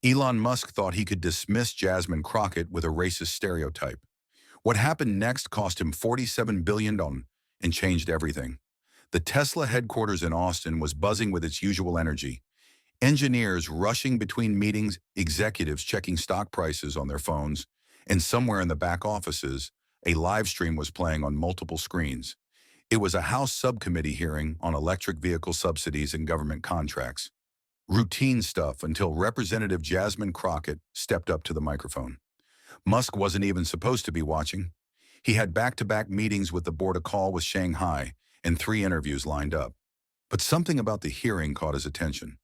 Elon Musk thought he could dismiss Jasmine Crockett with a racist stereotype. What happened next cost him $47 billion and changed everything. The Tesla headquarters in Austin was buzzing with its usual energy. Engineers rushing between meetings, executives checking stock prices on their phones, and somewhere in the back offices, a live stream was playing on multiple screens. It was a House subcommittee hearing on electric vehicle subsidies and government contracts. Routine stuff until Representative Jasmine Crockett stepped up to the microphone. Musk wasn't even supposed to be watching. He had back-to-back meetings with the board, a call with Shanghai, and 3 interviews lined up. But something about the hearing caught his attention.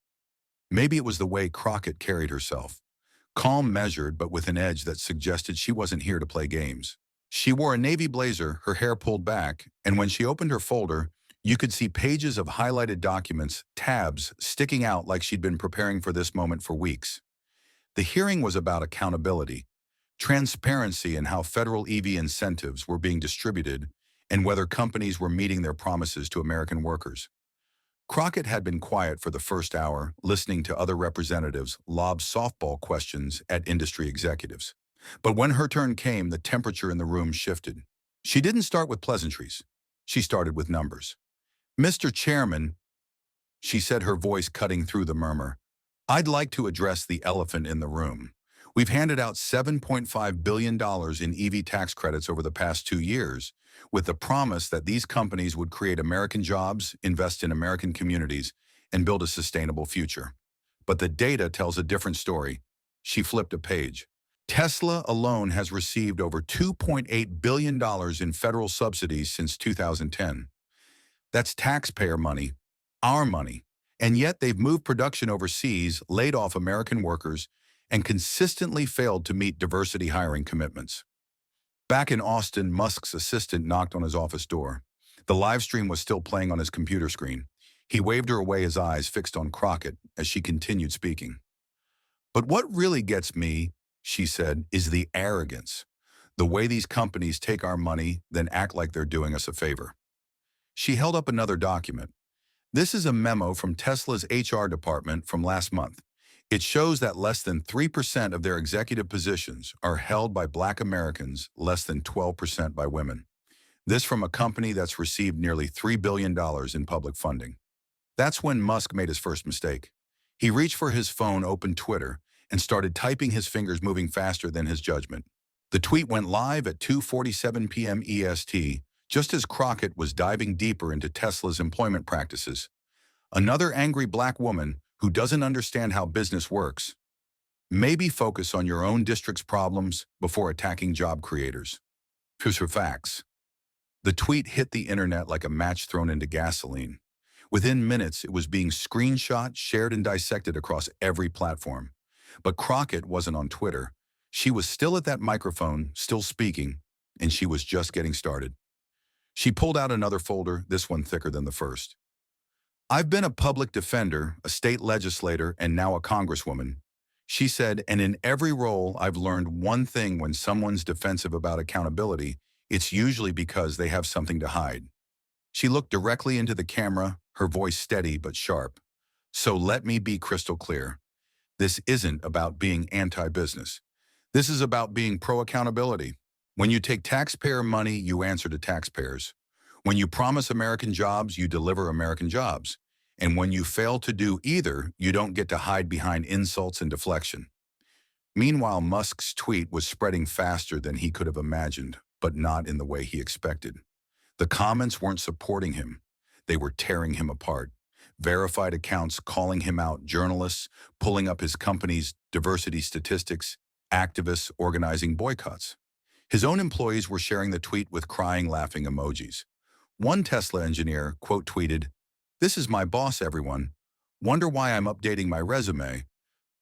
Maybe it was the way Crockett carried herself. Calm, measured, but with an edge that suggested she wasn't here to play games. She wore a navy blazer, her hair pulled back, and when she opened her folder, you could see pages of highlighted documents, tabs, sticking out like she'd been preparing for this moment for weeks. The hearing was about accountability, transparency in how federal EV incentives were being distributed, and whether companies were meeting their promises to American workers. Crockett had been quiet for the first hour, listening to other representatives lob softball questions at industry executives. But when her turn came, the temperature in the room shifted. She didn't start with pleasantries. She started with numbers. "Mr. Chairman," she said, her voice cutting through the murmur, "I'd like to address the elephant in the room. We've handed out $7.5 billion in EV tax credits over the past 2 years, with the promise that these companies would create American jobs, invest in American communities, and build a sustainable future. But the data tells a different story." She flipped a page. "Tesla alone has received over $2.8 billion in federal subsidies since 2010. That's taxpayer money, our money. And yet they've moved production overseas, laid off American workers, and consistently failed to meet diversity hiring commitments." Back in Austin, Musk's assistant knocked on his office door. The live stream was still playing on his computer screen. He waved her away, his eyes fixed on Crockett as she continued speaking. "But what really gets me," she said, "is the arrogance. The way these companies take our money, then act like they're doing us a favor." She held up another document. "This is a memo from Tesla's HR department from last month. It shows that less than 3% of their executive positions are held by Black Americans, less than 12% by women. This from a company that's received nearly $3 billion in public funding." That's when Musk made his first mistake. He reached for his phone, opened Twitter, and started typing, his fingers moving faster than his judgment. The tweet went live at 2:47 p.m. EST, just as Crockett was diving deeper into Tesla's employment practices. "Another angry Black woman who doesn't understand how business works. Maybe focus on your own district's problems before attacking job creators. Here's her facts." The tweet hit the internet like a match thrown into gasoline. Within minutes, it was being screenshot, shared, and dissected across every platform. But Crockett wasn't on Twitter. She was still at that microphone, still speaking, and she was just getting started. She pulled out another folder, this one thicker than the first. "I've been a public defender, a state legislator, and now a congresswoman," she said, "and in every role I've learned one thing: when someone's defensive about accountability, it's usually because they have something to hide." She looked directly into the camera, her voice steady but sharp. "So let me be crystal clear. This isn't about being anti-business. This is about being pro-accountability. When you take taxpayer money, you answer to taxpayers. When you promise American jobs, you deliver American jobs. And when you fail to do either, you don't get to hide behind insults and deflection." Meanwhile, Musk's tweet was spreading faster than he could have imagined, but not in the way he expected. The comments weren't supporting him. They were tearing him apart. Verified accounts calling him out, journalists pulling up his company's diversity statistics, activists organizing boycotts. His own employees were sharing the tweet with crying, laughing emojis. One Tesla engineer quote tweeted, "This is my boss, everyone. Wonder why I'm updating my resume."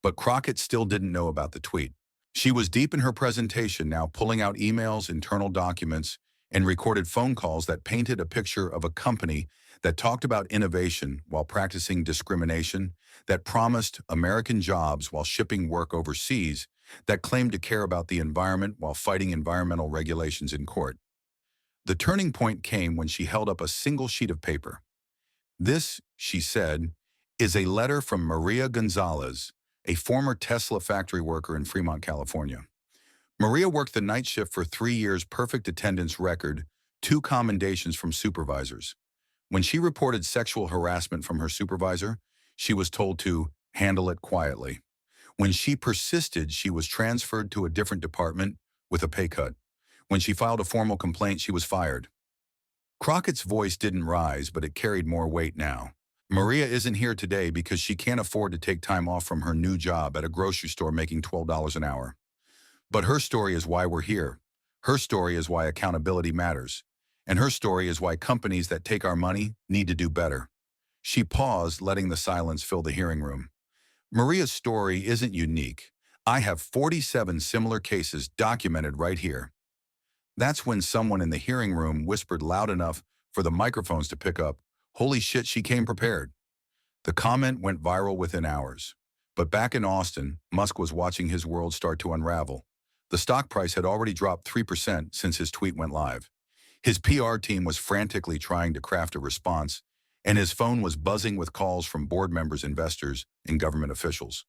But Crockett still didn't know about the tweet. She was deep in her presentation now, pulling out emails, internal documents, and recorded phone calls that painted a picture of a company that talked about innovation while practicing discrimination, that promised American jobs while shipping work overseas, that claimed to care about the environment while fighting environmental regulations in court. The turning point came when she held up a single sheet of paper. "This," she said, "is a letter from Maria Gonzalez, a former Tesla factory worker in Fremont, California. Maria worked the night shift for 3 years, perfect attendance record, 2 commendations from supervisors. When she reported sexual harassment from her supervisor, she was told to handle it quietly. When she persisted, she was transferred to a different department with a pay cut. When she filed a formal complaint, she was fired. Crockett's voice didn't rise, but it carried more weight now. Maria isn't here today because she can't afford to take time off from her new job at a grocery store making $12 an hour. But her story is why we're here. Her story is why accountability matters. And her story is why companies that take our money need to do better. She paused, letting the silence fill the hearing room. Maria's story isn't unique. I have 47 similar cases documented right here. That's when someone in the hearing room whispered loud enough for the microphones to pick up, "Holy shit, she came prepared." The comment went viral within hours. But back in Austin, Musk was watching his world start to unravel. The stock price had already dropped 3% since his tweet went live. His PR team was frantically trying to craft a response, and his phone was buzzing with calls from board members, investors, and government officials.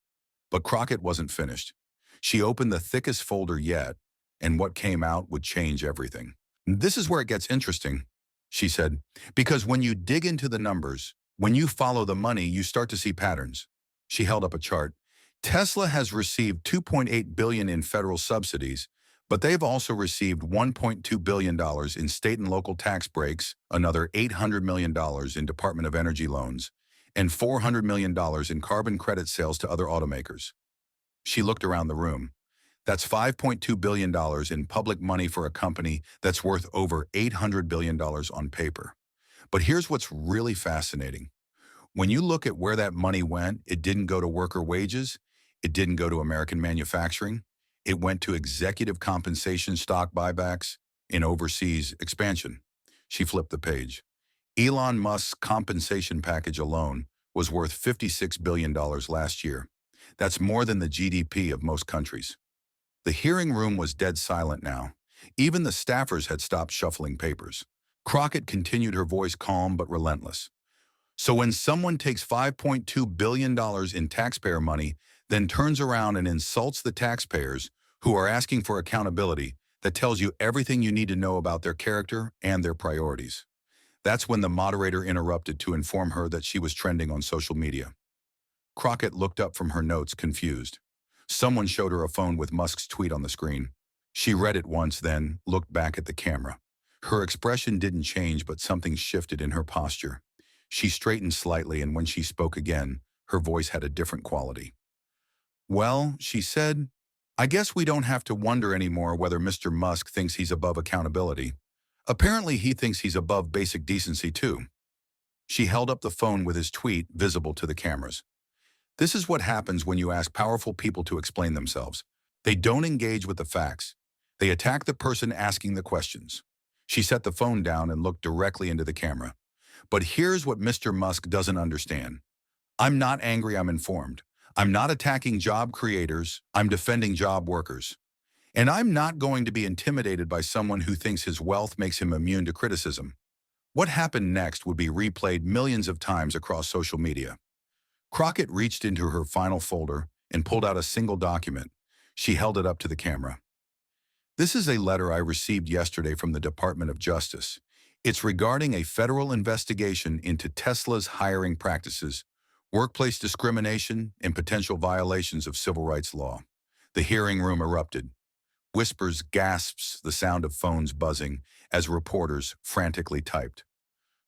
But Crockett wasn't finished. She opened the thickest folder yet, and what came out would change everything. "This is where it gets interesting," she said, "because when you dig into the numbers, when you follow the money, you start to see patterns." She held up a chart. Tesla has received $2.8 billion in federal subsidies, but they've also received $1.2 billion in state and local tax breaks, another $800 million in Department of Energy loans, and $400 million in carbon credit sales to other automakers. She looked around the room. That's $5.2 billion in public money for a company that's worth over $800 billion on paper. But here's what's really fascinating. When you look at where that money went, it didn't go to worker wages, it didn't go to American manufacturing, it went to executive compensation, stock buybacks, and overseas expansion. She flipped the page. Elon Musk's compensation package alone was worth $56 billion last year. That's more than the GDP of most countries. The hearing room was dead silent now. Even the staffers had stopped shuffling papers. Crockett continued, her voice calm but relentless. "So when someone takes $5.2 billion in taxpayer money, then turns around and insults the taxpayers who are asking for accountability, that tells you everything you need to know about their character and their priorities." That's when the moderator interrupted to inform her that she was trending on social media. Crockett looked up from her notes, confused. Someone showed her a phone with Musk's tweet on the screen. She read it once, then looked back at the camera. Her expression didn't change, but something shifted in her posture. She straightened slightly, and when she spoke again, her voice had a different quality. "Well," she said, "I guess we don't have to wonder anymore whether Mr. Musk thinks he's above accountability. Apparently he thinks he's above basic decency too." She held up the phone with his tweet visible to the cameras. This is what happens when you ask powerful people to explain themselves. They don't engage with the facts. They attack the person asking the questions. She set the phone down and looked directly into the camera. "But here's what Mr. Musk doesn't understand. I'm not angry, I'm informed. I'm not attacking job creators, I'm defending job workers. And I'm not going to be intimidated by someone who thinks his wealth makes him immune to criticism." What happened next would be replayed millions of times across social media. Crockett reached into her final folder and pulled out a single document. She held it up to the camera. "This is a letter I received yesterday from the Department of Justice. It's regarding a federal investigation into Tesla's hiring practices, workplace discrimination, and potential violations of civil rights law." The hearing room erupted. Whispers, gasps, the sound of phones buzzing as reporters frantically typed.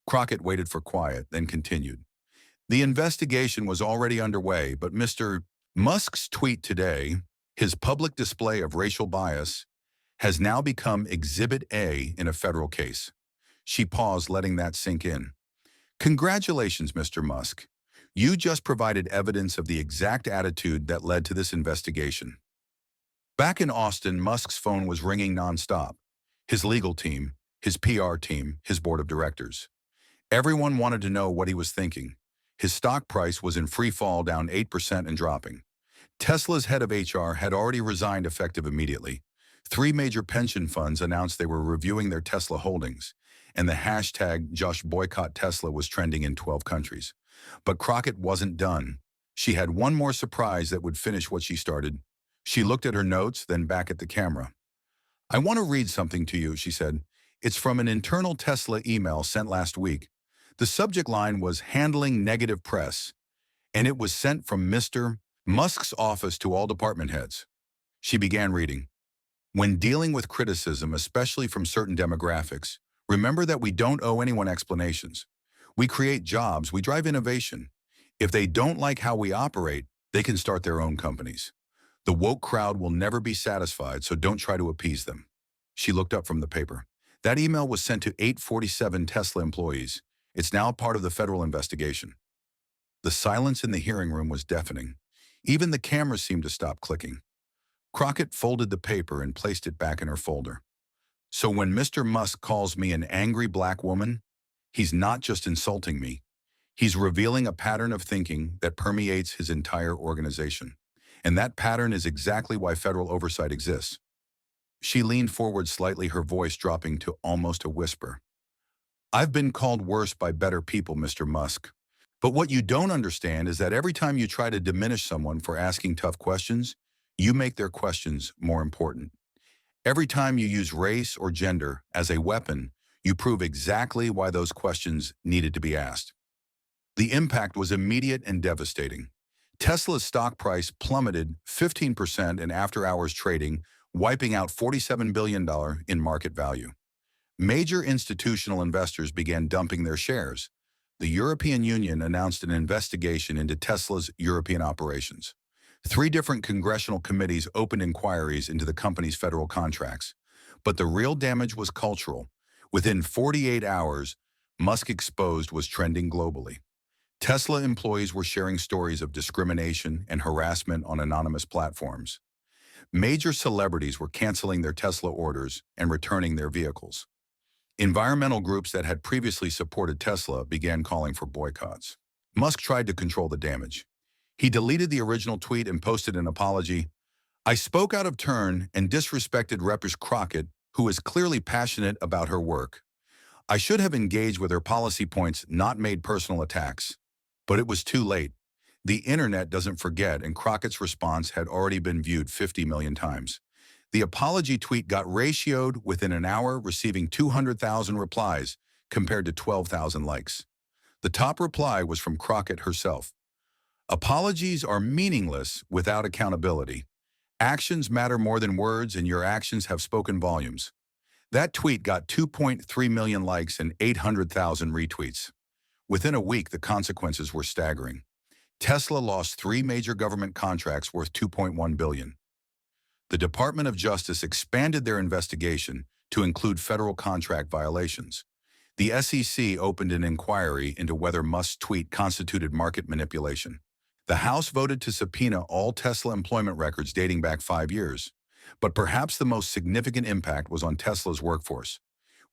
Crockett waited for quiet, then continued. "The investigation was already underway, but Mr. Musk's tweet today, his public display of racial bias, has now become Exhibit A in a federal case." She paused, letting that sink in. "Congratulations, Mr. Musk. You just provided evidence of the exact attitude that led to this investigation." Back in Austin, Musk's phone was ringing nonstop. His legal team, his PR team, his board of directors. Everyone wanted to know what he was thinking. His stock price was in free fall, down 8% and dropping. Tesla's head of HR had already resigned effective immediately. 3 major pension funds announced they were reviewing their Tesla holdings, and the hashtag #JoshBoycottTesla was trending in 12 countries. But Crockett wasn't done. She had one more surprise that would finish what she started. She looked at her notes, then back at the camera. "I want to read something to you," she said. "It's from an internal Tesla email sent last week. The subject line was handling negative press, and it was sent from Mr. Musk's office to all department heads." She began reading. "When dealing with criticism, especially from certain demographics, remember that we don't owe anyone explanations. We create jobs, we drive innovation. If they don't like how we operate, they can start their own companies. The woke crowd will never be satisfied, so don't try to appease them." She looked up from the paper. That email was sent to 847 Tesla employees. It's now part of the federal investigation. The silence in the hearing room was deafening. Even the cameras seemed to stop clicking. Crockett folded the paper and placed it back in her folder. "So when Mr. Musk calls me an angry black woman, he's not just insulting me. He's revealing a pattern of thinking that permeates his entire organization. And that pattern is exactly why federal oversight exists." She leaned forward slightly, her voice dropping to almost a whisper. "I've been called worse by better people, Mr. Musk. But what you don't understand is that every time you try to diminish someone for asking tough questions, you make their questions more important. Every time you use race or gender as a weapon, you prove exactly why those questions needed to be asked." The impact was immediate and devastating. Tesla's stock price plummeted 15% in after-hours trading, wiping out $47 billion in market value. Major institutional investors began dumping their shares. The European Union announced an investigation into Tesla's European operations. 3 different congressional committees opened inquiries into the company's federal contracts. But the real damage was cultural. Within 48 hours, Musk exposed was trending globally. Tesla employees were sharing stories of discrimination and harassment on anonymous platforms. Major celebrities were canceling their Tesla orders and returning their vehicles. Environmental groups that had previously supported Tesla began calling for boycotts. Musk tried to control the damage. He deleted the original tweet and posted an apology. "I spoke out of turn and disrespected Representative Crockett, who is clearly passionate about her work. I should have engaged with her policy points, not made personal attacks. But it was too late. The internet doesn't forget, and Crockett's response had already been viewed 50 million times. The apology tweet got ratioed within an hour, receiving 200,000 replies compared to 12,000 likes. The top reply was from Crockett herself. "Apologies are meaningless without accountability. Actions matter more than words, and your actions have spoken volumes." That tweet got 2.3 million likes and 800,000 retweets. Within a week, the consequences were staggering. Tesla lost 3 major government contracts worth $2.1 billion. The Department of Justice expanded their investigation to include federal contract violations. The SEC opened an inquiry into whether Musk's tweet constituted market manipulation. The House voted to subpoena all Tesla employment records dating back 5 years. But perhaps the most significant impact was on Tesla's workforce.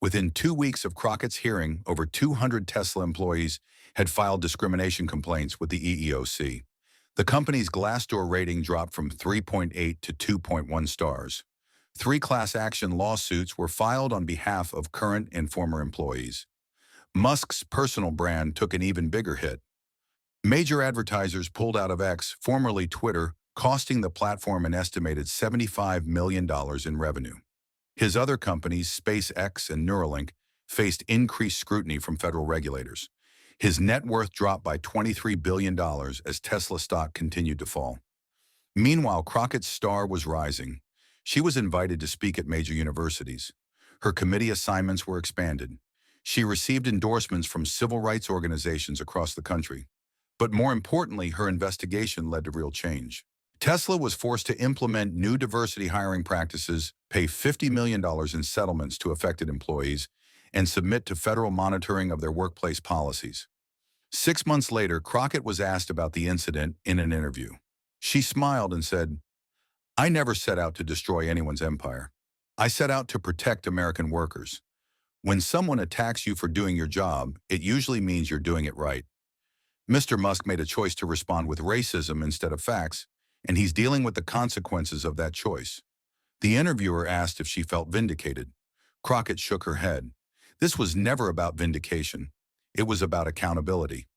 Within 2 weeks of Crockett's hearing, over 200 Tesla employees had filed discrimination complaints with the EEOC. The company's Glassdoor rating dropped from 3.8 to 2.1 stars. 3 class action lawsuits were filed on behalf of current and former employees. Musk's personal brand took an even bigger hit. Major advertisers pulled out of X, formerly Twitter, costing the platform an estimated $75 million in revenue. His other companies, SpaceX and Neuralink, faced increased scrutiny from federal regulators. His net worth dropped by $23 billion as Tesla stock continued to fall. Meanwhile, Crockett's star was rising. She was invited to speak at major universities. Her committee assignments were expanded. She received endorsements from civil rights organizations across the country. But more importantly, her investigation led to real change. Tesla was forced to implement new diversity hiring practices, pay $50 million in settlements to affected employees, and submit to federal monitoring of their workplace policies. 6 months later, Crockett was asked about the incident in an interview. She smiled and said, "I never set out to destroy anyone's empire. I set out to protect American workers. When someone attacks you for doing your job, it usually means you're doing it right." Mr. Musk made a choice to respond with racism instead of facts, and he's dealing with the consequences of that choice. The interviewer asked if she felt vindicated. Crockett shook her head. This was never about vindication. It was about accountability.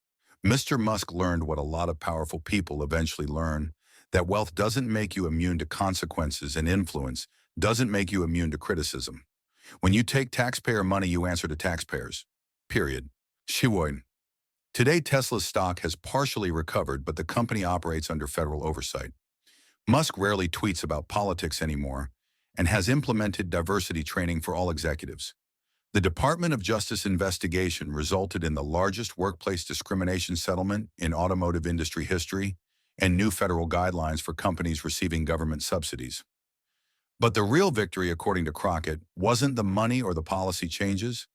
Mr. Musk learned what a lot of powerful people eventually learn, that wealth doesn't make you immune to consequences and influence doesn't make you immune to criticism. When you take taxpayer money, you answer to taxpayers. Period. Shiwoin. Today, Tesla's stock has partially recovered, but the company operates under federal oversight. Musk rarely tweets about politics anymore and has implemented diversity training for all executives. The Department of Justice investigation resulted in the largest workplace discrimination settlement in automotive industry history and new federal guidelines for companies receiving government subsidies. But the real victory, according to Crockett, wasn't the money or the policy changes.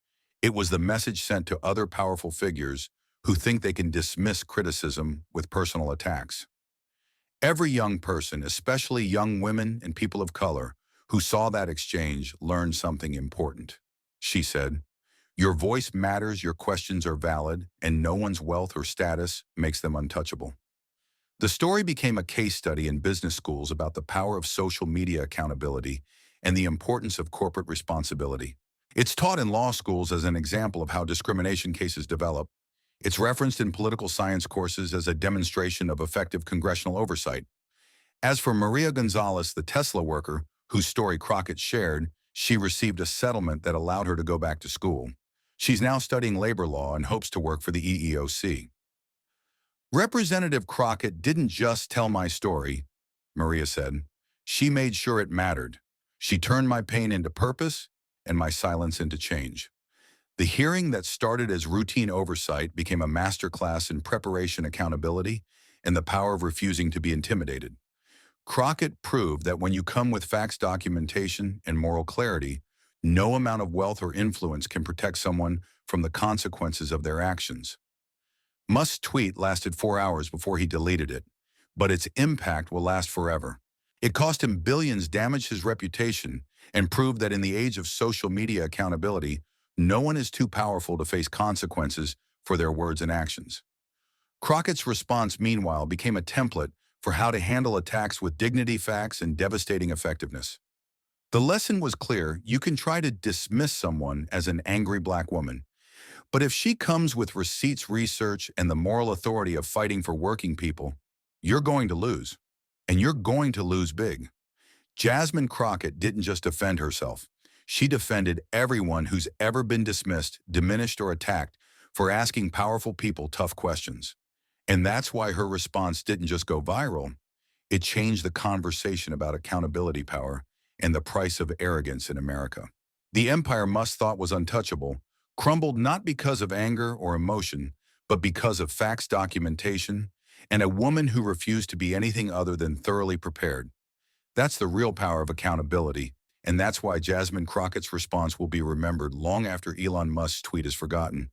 It was the message sent to other powerful figures who think they can dismiss criticism with personal attacks. Every young person, especially young women and people of color, who saw that exchange learned something important. She said, "Your voice matters, your questions are valid, and no one's wealth or status makes them untouchable." The story became a case study in business schools about the power of social media accountability and the importance of corporate responsibility. It's taught in law schools as an example of how discrimination cases develop. It's referenced in political science courses as a demonstration of effective congressional oversight. As for Maria Gonzalez, the Tesla worker, whose story Crockett shared, she received a settlement that allowed her to go back to school. She's now studying labor law and hopes to work for the EEOC. Representative Crockett didn't just tell my story, Maria said. She made sure it mattered. She turned my pain into purpose and my silence into change. The hearing that started as routine oversight became a masterclass in preparation, accountability, and the power of refusing to be intimidated. Crockett proved that when you come with facts, documentation, and moral clarity, no amount of wealth or influence can protect someone from the consequences of their actions. Musk's tweet lasted 4 hours before he deleted it, but its impact will last forever. It cost him billions, damaged his reputation, and proved that in the age of social media accountability, no one is too powerful to face consequences for their words and actions. Crockett's response, meanwhile, became a template for how to handle attacks with dignity, facts, and devastating effectiveness. The lesson was clear: you can try to dismiss someone as an angry black woman, but if she comes with receipts, research, and the moral authority of fighting for working people, you're going to lose. And you're going to lose big. Jasmine Crockett didn't just defend herself. She defended everyone who's ever been dismissed, diminished, or attacked for asking powerful people tough questions. And that's why her response didn't just go viral. It changed the conversation about accountability, power, and the price of arrogance in America. The empire Musk thought was untouchable crumbled not because of anger or emotion, but because of facts, documentation, and a woman who refused to be anything other than thoroughly prepared. That's the real power of accountability, and that's why Jasmine Crockett's response will be remembered long after Elon Musk's tweet is forgotten.